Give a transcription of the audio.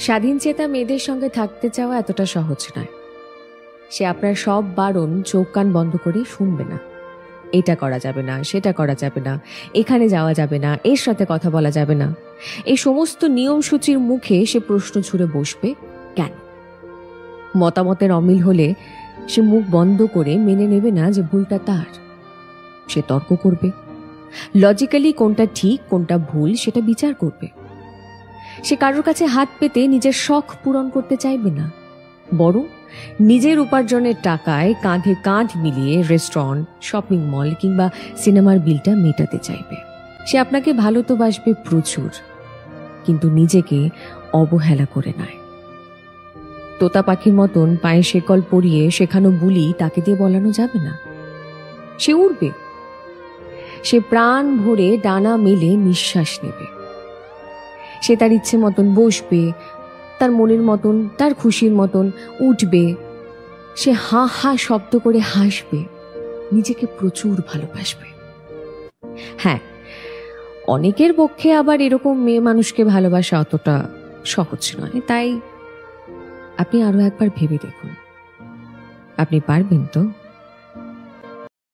স্বাধীন চেতা মেয়েদের সঙ্গে থাকতে চাওয়া এতটা সহজ নয়। সে আপনার সব বারণ চোখ কান বন্ধ করে শুনবে না। এটা করা যাবে না, সেটা করা যাবে না, এখানে যাওয়া যাবে না, এর সাথে কথা বলা যাবে না, এই সমস্ত নিয়মসূচির মুখে সে প্রশ্ন ছুড়ে বসবে কেন। মতামতের অমিল হলে সে মুখ বন্ধ করে মেনে নেবে না যে ভুলটা তার। সে তর্ক করবে, লজিক্যালি কোনটা ঠিক কোনটা ভুল সেটা বিচার করবে। সে কারোর কাছে হাত পেতে নিজের শখ পূরণ করতে চাইবে না, বরং নিজের উপার্জনের টাকায় কাঁধে কাঁধ মিলিয়ে রেস্টুরেন্ট, শপিং মল কিংবা সিনেমার বিলটা মেটাতে চাইবে। সে আপনাকে ভালো তো বাসবে প্রচুর, কিন্তু নিজেকে অবহেলা করে নয়। তোতা পাখির মতন পায়ে শেকল পরিয়ে শেখানো বুলি তাকে দিয়ে বলানো যাবে না। সে উড়বে, সে প্রাণ ভরে ডানা মেলে নিঃশ্বাস নেবে। সে তার ইচ্ছে মতন বসবে, তার মনের মতন, তার খুশির মতন উঠবে। সে হা হা শব্দ করে হাসবে, নিজেকে প্রচুর ভালোবাসবে। হ্যাঁ, অনেকের পক্ষে আবার এরকম মেয়ে মানুষকে ভালোবাসা অতটা সহজ নয়। তাই আপনি আরো একবার ভেবে দেখুন, আপনি পারবেন তো?